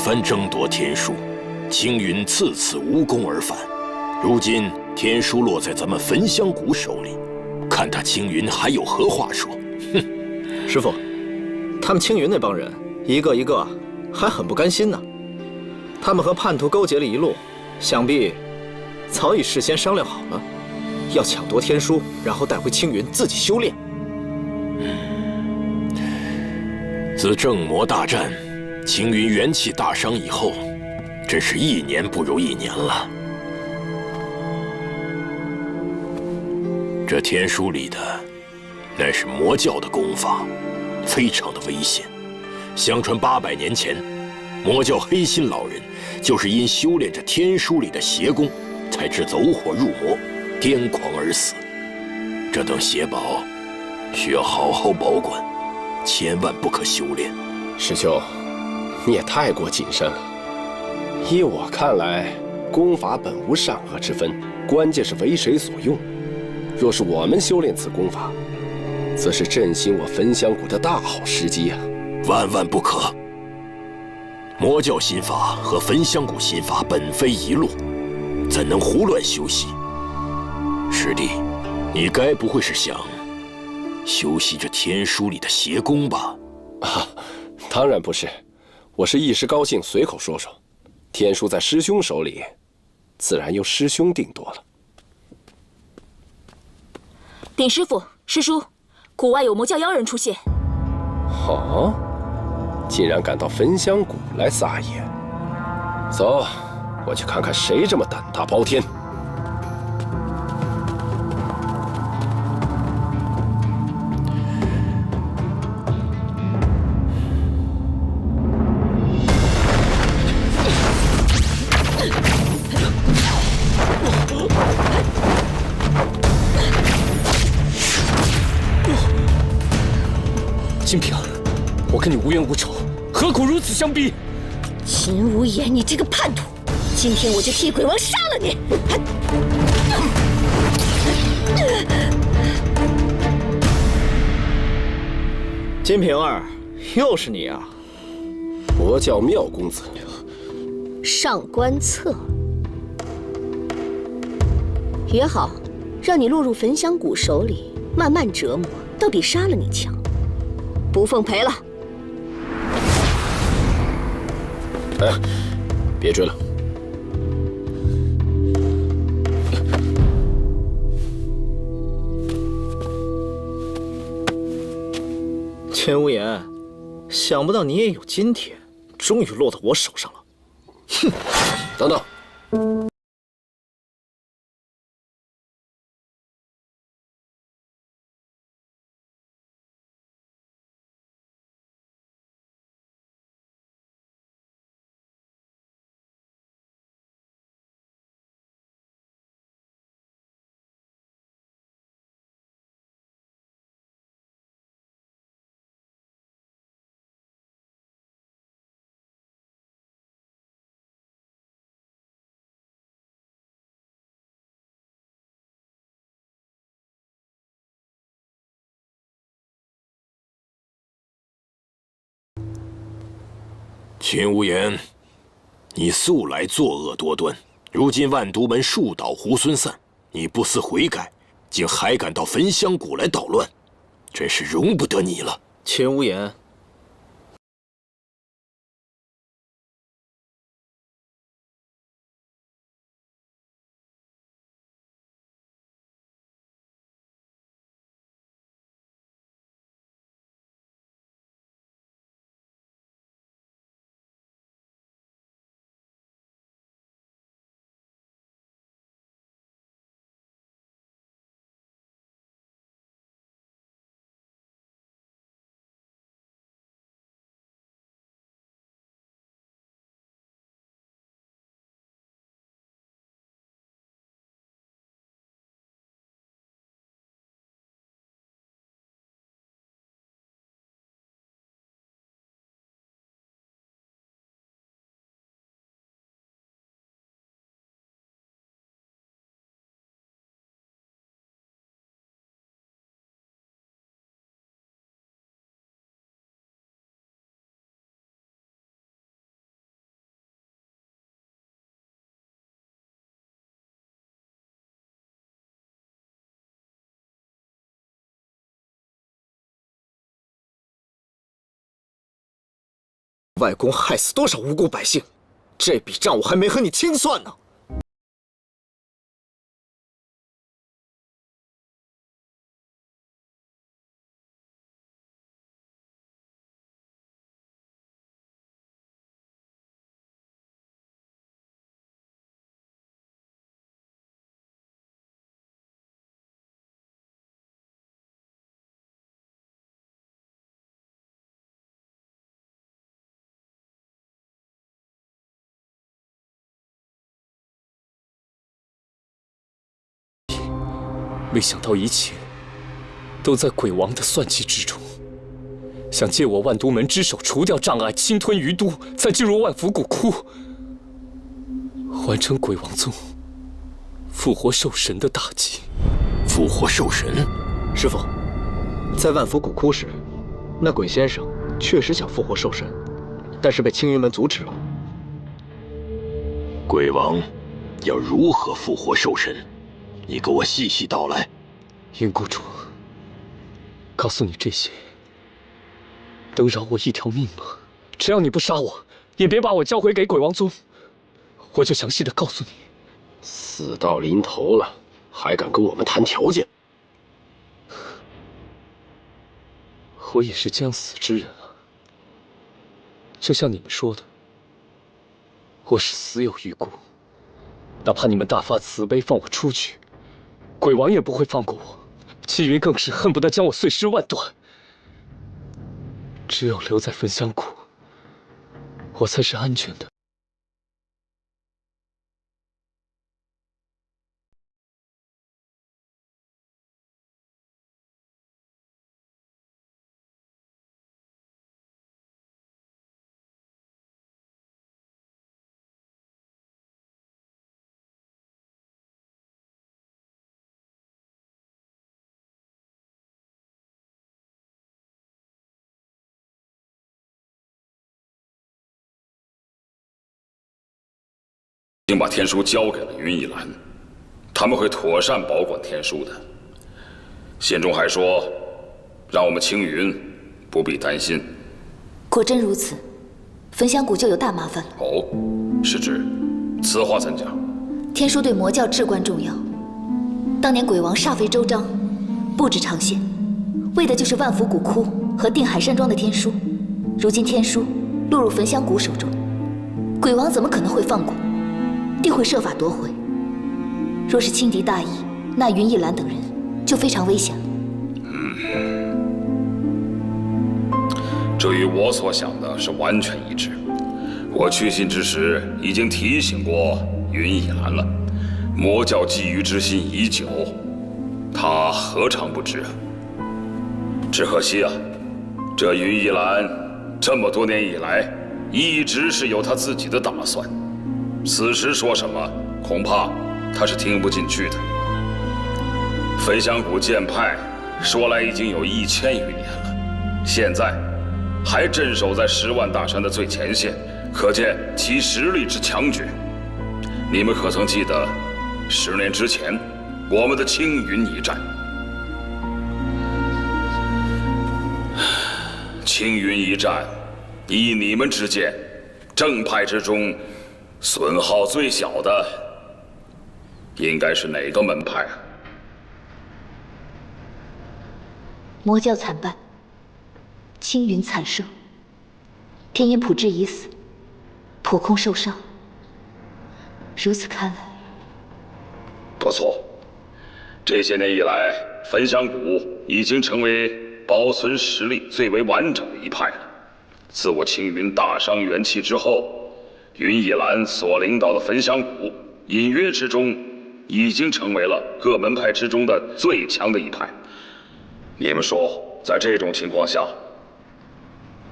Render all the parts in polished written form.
番争夺天书，青云次次无功而返。如今天书落在咱们焚香谷手里，看他青云还有何话说？哼！师傅，他们青云那帮人一个一个还很不甘心呢。他们和叛徒勾结了一路，想必早已事先商量好了，要抢夺天书，然后带回青云自己修炼。自正魔大战，青云元气大伤以后，真是一年不如一年了。这天书里的，乃是魔教的功法，非常的危险。相传800年前，魔教黑心老人就是因修炼这天书里的邪功，才致走火入魔，癫狂而死。这等邪宝，需要好好保管，千万不可修炼。师兄，你也太过谨慎了。依我看来，功法本无善恶之分，关键是为谁所用。若是我们修炼此功法，则是振兴我焚香谷的大好时机啊！万万不可！魔教心法和焚香谷心法本非一路，怎能胡乱修习？师弟，你该不会是想修习这天书里的邪功吧？啊，当然不是，我是一时高兴随口说说。天书在师兄手里，自然由师兄定夺了。禀师傅，师叔，谷外有魔教妖人出现。哦，竟然敢到焚香谷来撒野！走，我去看看谁这么胆大包天。金平，我跟你无冤无仇，何苦如此相逼？秦无言，你这个叛徒！今天我就替鬼王杀了你！金平儿，又是你啊！魔教妙公子，上官策，也好，让你落入焚香谷手里，慢慢折磨，倒比杀了你强。不奉陪了。哎，别追了。秦无言，想不到你也有今天，终于落到我手上了。哼！等等。秦无言，你素来作恶多端，如今万毒门树倒猢狲散，你不思悔改，竟还敢到焚香谷来捣乱，真是容不得你了。秦无言，外公害死多少无辜百姓，这笔账我还没和你清算呢。没想到一切都在鬼王的算计之中，想借我万都门之手除掉障碍，侵吞余都，再进入万福古窟，完成鬼王宗复活兽神的大计。复活兽神？师傅，在万福古窟时，那鬼先生确实想复活兽神，但是被青云门阻止了。鬼王要如何复活兽神？你给我细细道来。云谷主，告诉你这些，能饶我一条命吗？只要你不杀我，也别把我交回给鬼王宗，我就详细的告诉你。死到临头了，还敢跟我们谈条件？我也是将死之人啊，就像你们说的，我是死有余辜。哪怕你们大发慈悲放我出去，鬼王也不会放过我，青云更是恨不得将我碎尸万段。只有留在焚香谷，我才是安全的。已经把天书交给了云逸兰，他们会妥善保管天书的。信中还说，让我们青云不必担心。果真如此，焚香谷就有大麻烦了。哦，是指？此话怎讲？天书对魔教至关重要。当年鬼王煞费周章，布置长线，为的就是万福古窟和定海山庄的天书。如今天书落入焚香谷手中，鬼王怎么可能会放过？定会设法夺回。若是轻敌大意，那云逸兰等人就非常危险了。这与我所想的是完全一致。我去信之时已经提醒过云逸兰了，魔教觊觎之心已久，他何尝不知啊？只可惜啊，这云逸兰这么多年以来，一直是有他自己的打算。此时说什么，恐怕他是听不进去的。焚香谷剑派说来已经有1000余年了，现在还镇守在10万大山的最前线，可见其实力之强绝。你们可曾记得10年之前我们的青云一战？青云一战，依你们之见，正派之中损耗最小的应该是哪个门派啊？魔教惨败，青云惨胜，天眼普志已死，普空受伤。如此看来，不错。这些年以来，焚香谷已经成为保存实力最为完整的一派了。自我青云大伤元气之后，云逸兰所领导的焚香谷，隐约之中已经成为了各门派之中的最强的一派。你们说，在这种情况下，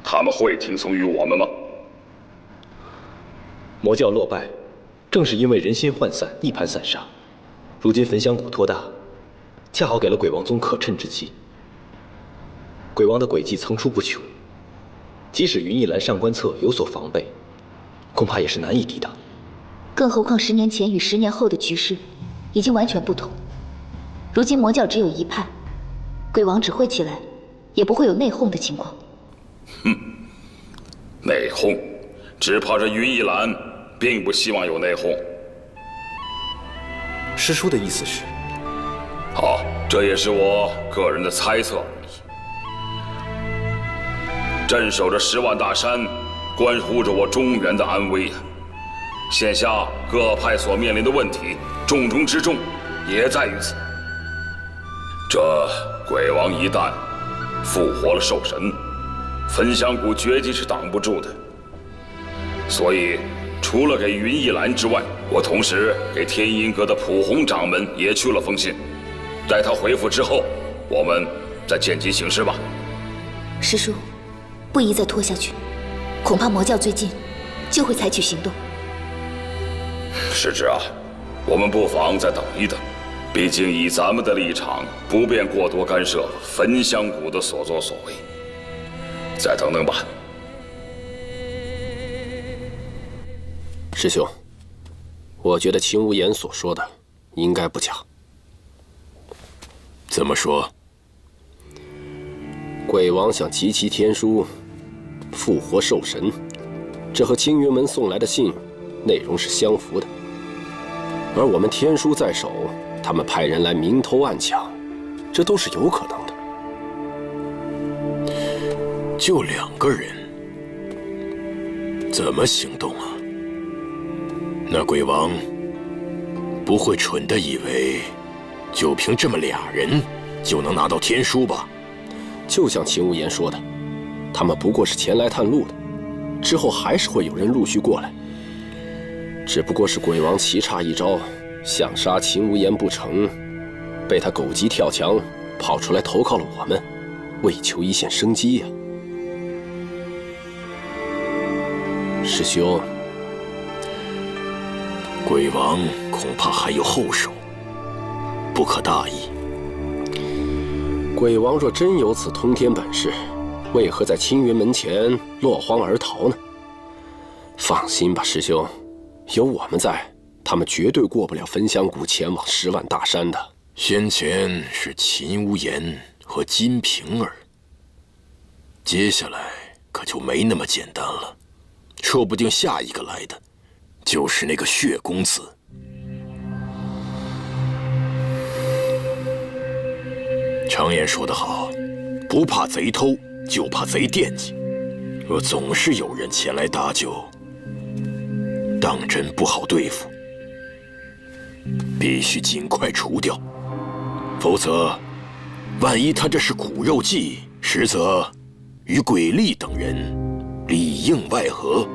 他们会听从于我们吗？魔教落败，正是因为人心涣散、一盘散沙。如今焚香谷托大，恰好给了鬼王宗可趁之机。鬼王的诡计层出不穷，即使云逸兰上官策有所防备，恐怕也是难以抵挡。更何况10年前与10年后的局势已经完全不同。如今魔教只有一派，鬼王指挥起来也不会有内讧的情况。内讧，只怕这云一兰并不希望有内讧。师叔的意思是？好，这也是我个人的猜测而已。镇守着10万大山，关乎着我中原的安危啊！现下各派所面临的问题，重中之重也在于此。这鬼王一旦复活了兽神，焚香谷绝对是挡不住的。所以，除了给云一兰之外，我同时给天音阁的普弘掌门也去了封信。待他回复之后，我们再见机行事吧。师叔，不宜再拖下去，恐怕魔教最近就会采取行动。师侄啊，我们不妨再等一等。毕竟以咱们的立场，不便过多干涉焚香谷的所作所为。再等等吧。师兄，我觉得秦无言所说的应该不假。怎么说？鬼王想集齐天书，复活兽神，这和青云门送来的信内容是相符的。而我们天书在手，他们派人来明偷暗抢，这都是有可能的。就2个人，怎么行动啊？那鬼王不会蠢的以为，就凭这么2人就能拿到天书吧？就像秦无言说的，他们不过是前来探路的，之后还是会有人陆续过来。只不过是鬼王棋差一招，想杀秦无言不成，被他狗急跳墙，跑出来投靠了我们，为求一线生机呀。师兄，鬼王恐怕还有后手，不可大意。鬼王若真有此通天本事，为何在青云门前落荒而逃呢？放心吧，师兄，有我们在，他们绝对过不了焚香谷前往10万大山的。先前是秦无言和金瓶儿，接下来可就没那么简单了，说不定下一个来的就是那个血公子。常言说得好，不怕贼偷，就怕贼惦记。若总是有人前来搭救，当真不好对付，必须尽快除掉，否则，万一他这是骨肉计，实则与鬼力等人里应外合。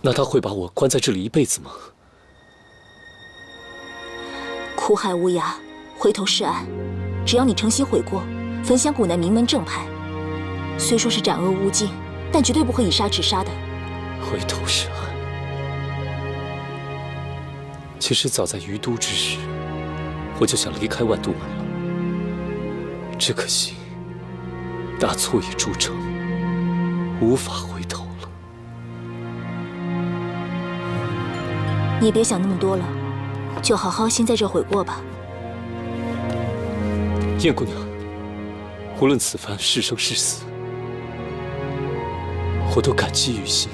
那他会把我关在这里一辈子吗？苦海无涯，回头是岸。只要你诚心悔过，焚香谷乃名门正派，虽说是斩恶无尽，但绝对不会以杀止杀的。回头是岸。其实早在于都之时，我就想离开万都门了，只可惜大错已铸成，无法回头了。你别想那么多了，就好好先在这悔过吧。燕姑娘，无论此番是生是死，我都感激于心。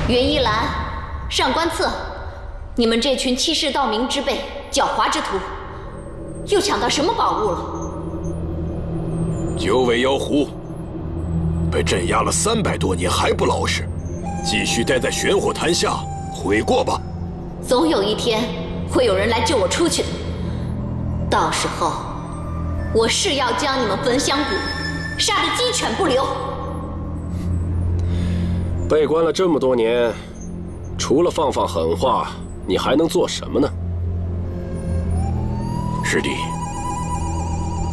袁一兰，上官策，你们这群欺世盗名之辈、狡猾之徒，又抢到什么宝物了？九尾妖狐被镇压了300多年还不老实，继续待在玄火潭下悔过吧。总有一天会有人来救我出去的，到时候我是要将你们焚香谷杀得鸡犬不留。被关了这么多年，除了放狠话，你还能做什么呢？师弟，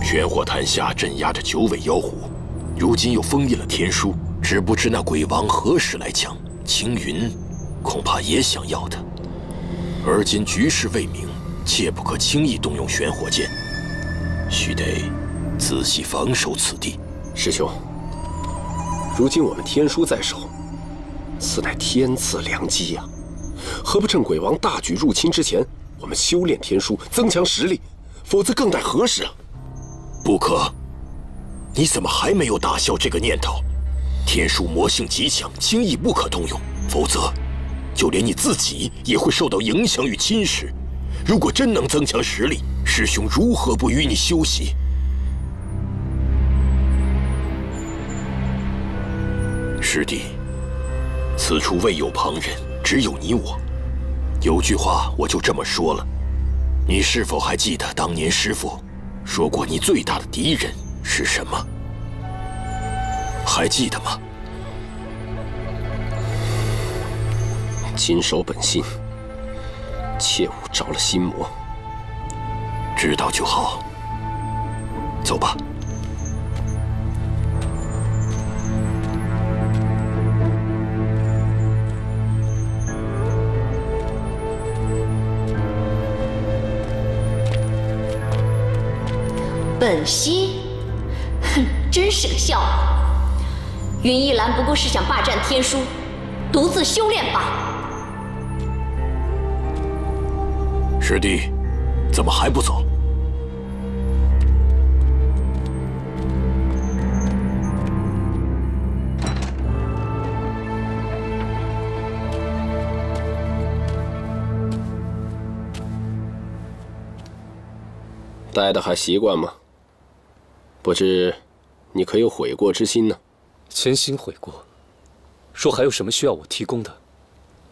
玄火潭下镇压着9尾妖狐，如今又封印了天书，只不知那鬼王何时来抢。青云恐怕也想要的。而今局势未明，切不可轻易动用玄火剑，须得仔细防守此地。师兄，如今我们天书在手，此乃天赐良机呀！何不趁鬼王大举入侵之前，我们修炼天书，增强实力？否则更待何时啊？不可！你怎么还没有打消这个念头？天书魔性极强，轻易不可动用，否则，就连你自己也会受到影响与侵蚀。如果真能增强实力，师兄如何不与你休息？师弟，此处未有旁人，只有你我。有句话我就这么说了，你是否还记得当年师父说过你最大的敌人是什么？还记得吗？谨守本心，切勿着了心魔。知道就好。走吧。本心，哼，真是个笑话。云一兰不过是想霸占天书，独自修炼罢了。师弟，怎么还不走？待的还习惯吗？不知你可有悔过之心呢？潜心悔过，若还有什么需要我提供的，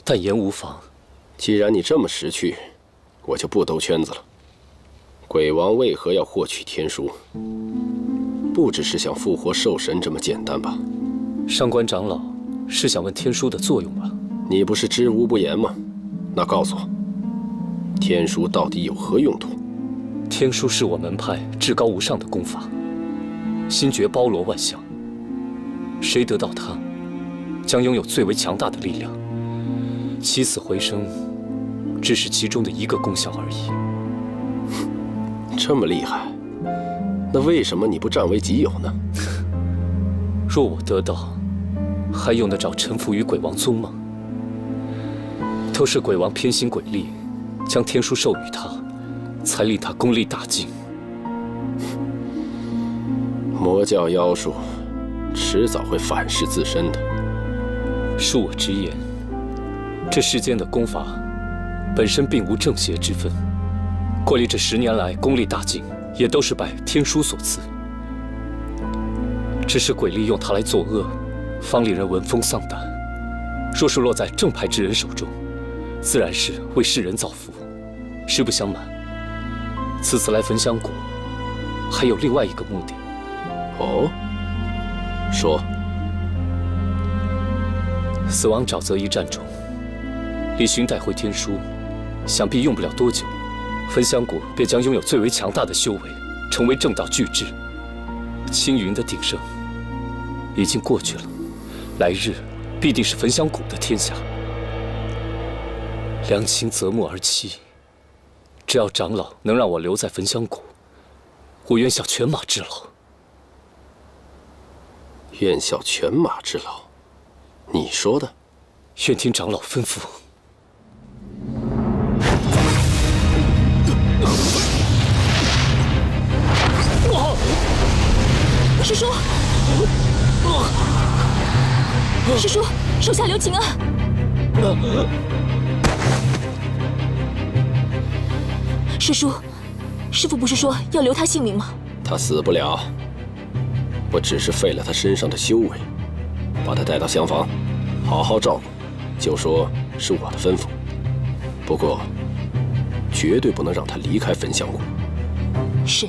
但言无妨。既然你这么识趣，我就不兜圈子了。鬼王为何要获取天书？不只是想复活兽神这么简单吧？上官长老是想问天书的作用吧？你不是知无不言吗？那告诉我，天书到底有何用途？天书是我门派至高无上的功法，心诀包罗万象，谁得到它，将拥有最为强大的力量。起死回生，只是其中的一个功效而已。这么厉害，那为什么你不占为己有呢？若我得到，还用得着臣服于鬼王宗吗？说是鬼王偏心鬼力，将天书授予他，才令他功力大进。魔教妖术，迟早会反噬自身的。恕我直言，这世间的功法本身并无正邪之分。过历这10年来功力大进，也都是拜天书所赐。只是鬼力用它来作恶，方令人闻风丧胆。若是落在正派之人手中，自然是为世人造福。实不相瞒，此次来焚香谷，还有另外一个目的。哦，说。死亡沼泽一战中，李寻带回天书，想必用不了多久，焚香谷便将拥有最为强大的修为，成为正道巨制。青云的鼎盛已经过去了，来日必定是焚香谷的天下。良禽择木而栖，只要长老能让我留在焚香谷，我愿效犬马之劳。愿效犬马之劳，你说的？愿听长老吩咐。师叔，师叔，手下留情啊！师叔，师父不是说要留他性命吗？他死不了，我只是废了他身上的修为，把他带到厢房，好好照顾，就说是我的吩咐。不过，绝对不能让他离开焚香谷。是。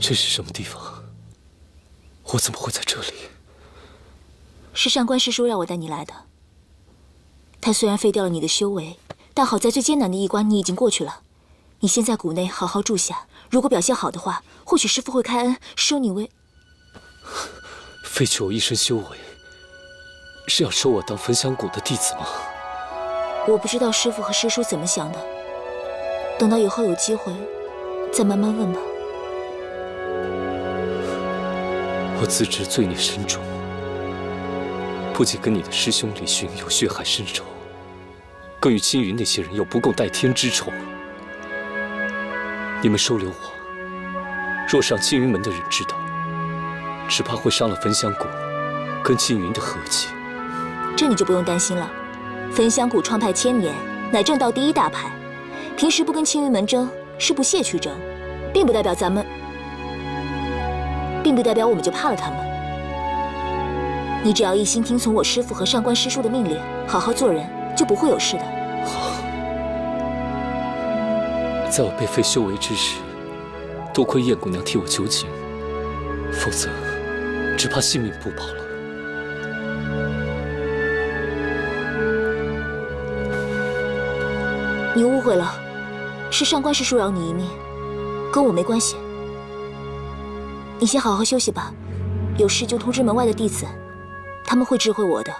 这是什么地方？我怎么会在这里？是上官师叔让我带你来的。他虽然废掉了你的修为，但好在最艰难的一关你已经过去了。你先在谷内好好住下，如果表现好的话，或许师父会开恩收你为……废去我一身修为，是要收我当焚香谷的弟子吗？我不知道师父和师叔怎么想的，等到以后有机会，再慢慢问吧。我自知罪孽深重，不仅跟你的师兄李寻有血海深仇，更与青云那些人有不共戴天之仇。你们收留我，若是让青云门的人知道，只怕会伤了焚香谷跟青云的和气。这你就不用担心了。焚香谷创派1000年，乃正道第一大派，平时不跟青云门争，是不屑去争，并不代表我们就怕了他们。你只要一心听从我师父和上官师叔的命令，好好做人，就不会有事的。好，在我被废修为之时，多亏燕姑娘替我求情，否则只怕性命不保了。你误会了，是上官师叔饶你一命，跟我没关系。你先好好休息吧，有事就通知门外的弟子，他们会知会我的。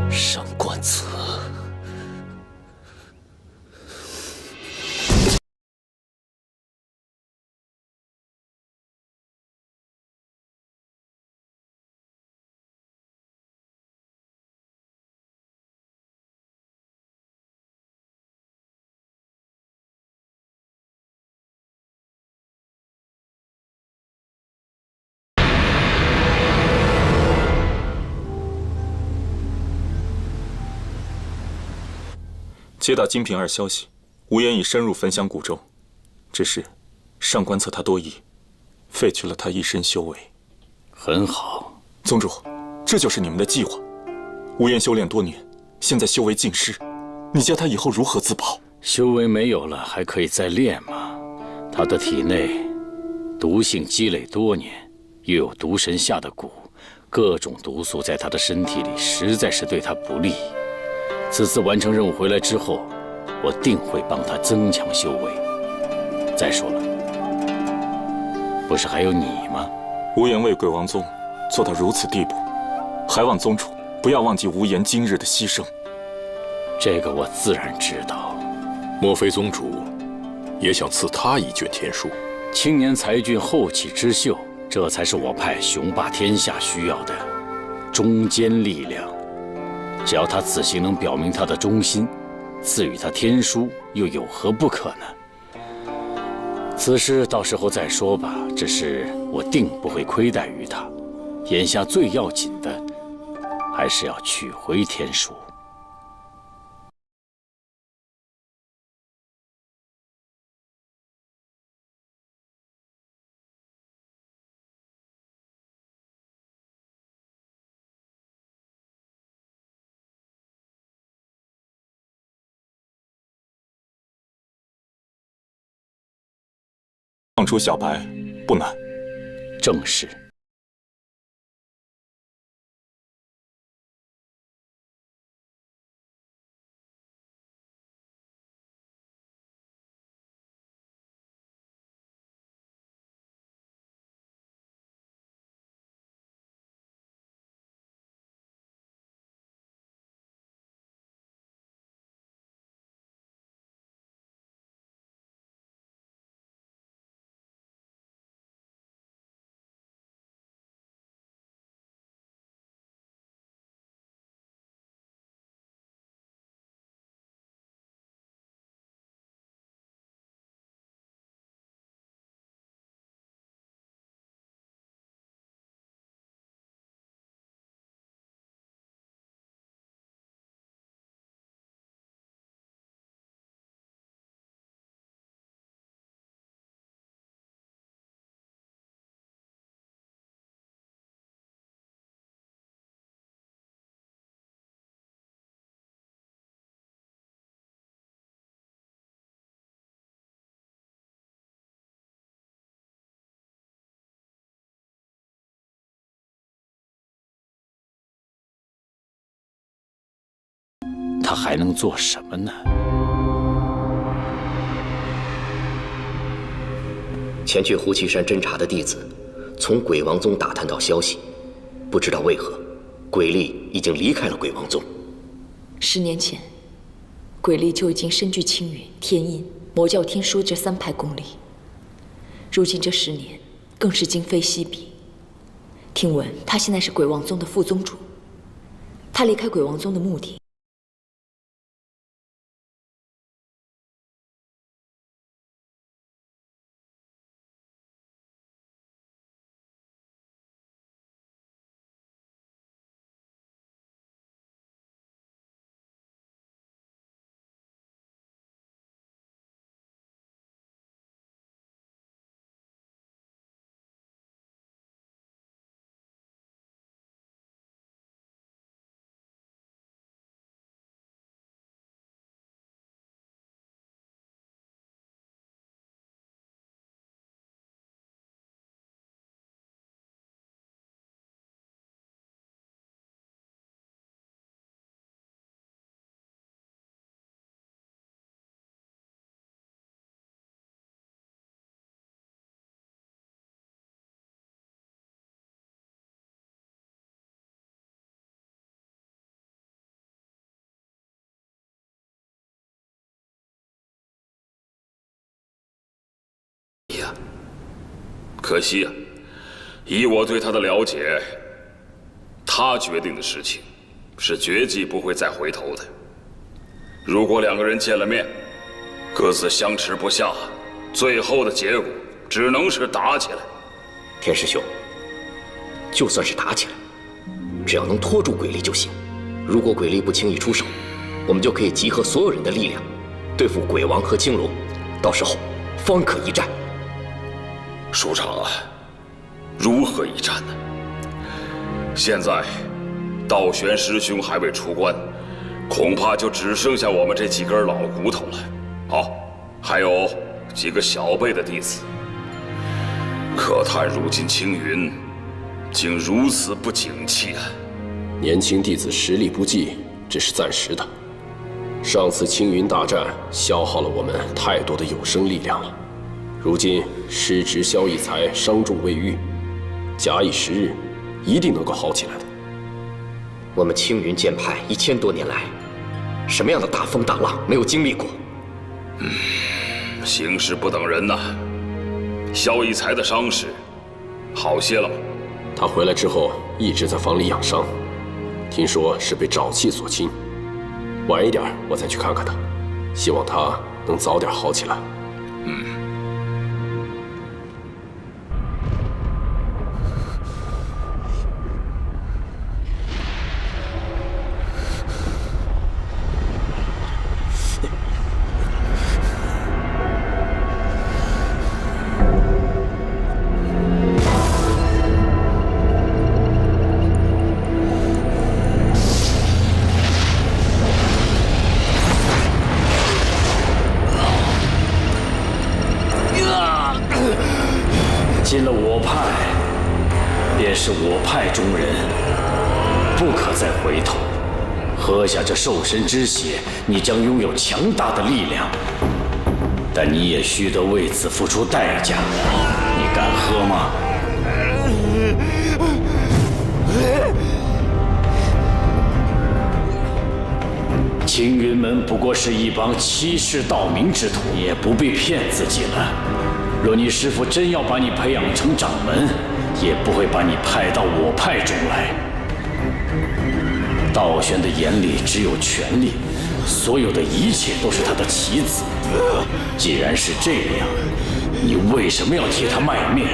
上官子。接到金瓶儿消息，无言已深入焚香谷中，只是上官策他多疑，废去了他一身修为。很好，宗主，这就是你们的计划。无言修炼多年，现在修为尽失，你叫他以后如何自保？修为没有了，还可以再练吗？他的体内毒性积累多年，又有毒神下的蛊，各种毒素在他的身体里，实在是对他不利。此次完成任务回来之后，我定会帮他增强修为。再说了，不是还有你吗？无言为鬼王宗做到如此地步，还望宗主不要忘记无言今日的牺牲。这个我自然知道。莫非宗主也想赐他一卷天书？青年才俊，后起之秀，这才是我派雄霸天下需要的中坚力量。只要他此行能表明他的忠心，赐予他天书，又有何不可呢？此事到时候再说吧。只是我定不会亏待于他。眼下最要紧的，还是要取回天书。放出小白不难。正是。他还能做什么呢？前去胡岐山侦查的弟子，从鬼王宗打探到消息，不知道为何，鬼力已经离开了鬼王宗。10年前，鬼力就已经身具青云、天印、魔教天书这3派功力。如今这10年，更是今非昔比。听闻他现在是鬼王宗的副宗主。他离开鬼王宗的目的，可惜啊，以我对他的了解，他决定的事情是绝技不会再回头的。如果2个人见了面，各自相持不下，最后的结果只能是打起来。天师兄，就算是打起来，只要能拖住鬼力就行。如果鬼力不轻易出手，我们就可以集合所有人的力量，对付鬼王和青龙，到时候方可一战。书长啊，如何一战呢？现在道玄师兄还未出关，恐怕就只剩下我们这几根老骨头了。好，还有几个小辈的弟子。可叹如今青云竟如此不景气啊！年轻弟子实力不济，只是暂时的。上次青云大战消耗了我们太多的有生力量了，如今失职萧逸才伤重未愈，假以时日，一定能够好起来的。我们青云剑派1000多年来，什么样的大风大浪没有经历过？形势不等人呐。萧逸才的伤势好些了吗？他回来之后一直在房里养伤，听说是被沼气所侵。晚一点我再去看看他，希望他能早点好起来。进了我派，便是我派中人，不可再回头。喝下这兽神之血，你将拥有强大的力量，但你也须得为此付出代价。你敢喝吗？青云门不过是一帮欺世盗名之徒，你也不必骗自己了。若你师父真要把你培养成掌门，也不会把你派到我派中来。道玄的眼里只有权力，所有的一切都是他的棋子。既然是这样，你为什么要替他卖命？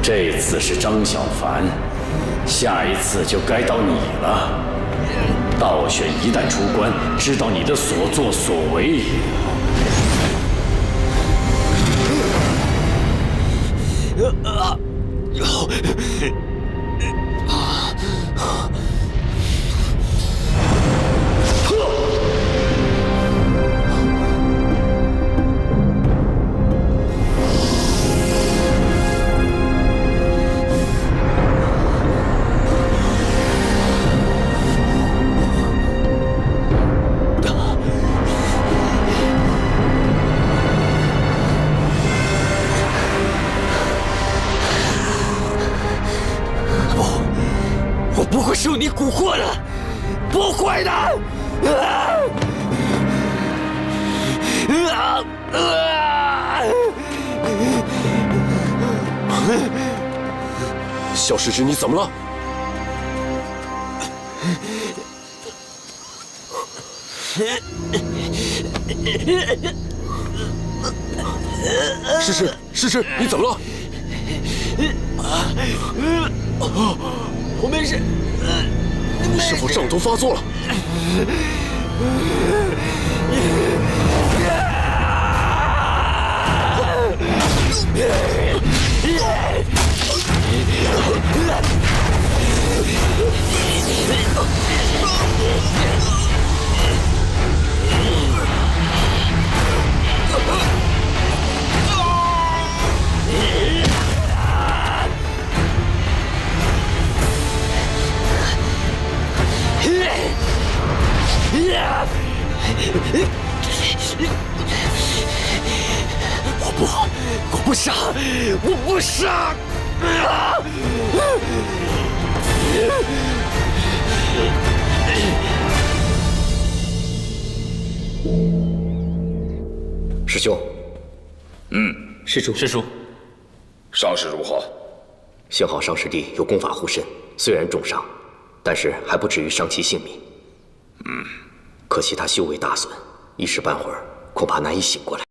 这次是张小凡，下一次就该到你了。道玄一旦出关，知道你的所作所为，不会受你蛊惑的，不会的！萧师之，你怎么了？诗诗，你怎么了？我没事。你是否上头发作了？我不杀，我不杀！师兄，师叔，伤势如何？幸好上师弟有功法护身，虽然重伤，但是还不至于伤其性命。可惜他修为大损，一时半会儿恐怕难以醒过来。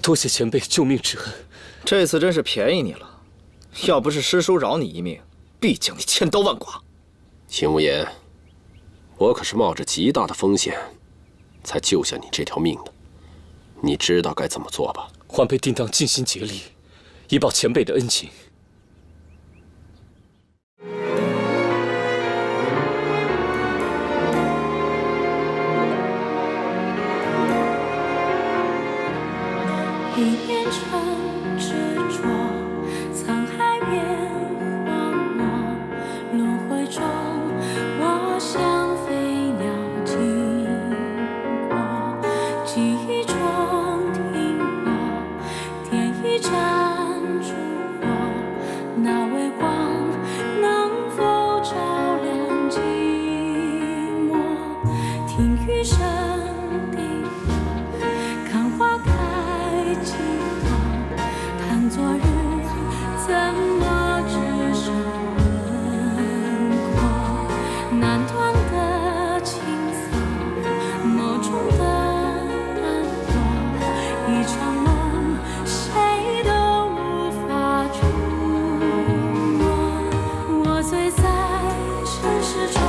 多谢前辈救命之恩。这次真是便宜你了，要不是师叔饶你一命，必将你千刀万剐。秦无言，我可是冒着极大的风险，才救下你这条命的。你知道该怎么做吧？晚辈定当尽心竭力，以报前辈的恩情。一念成执着，沧海变荒漠，轮回中，我像飞鸟经过，记忆中停泊，点一盏烛火，那微光能否照亮寂寞？听雨声滴落，看花开。昨日怎么只剩轮廓？难断的情丝，眸中的淡漠，一场梦，谁都无法触摸。我醉在尘世中。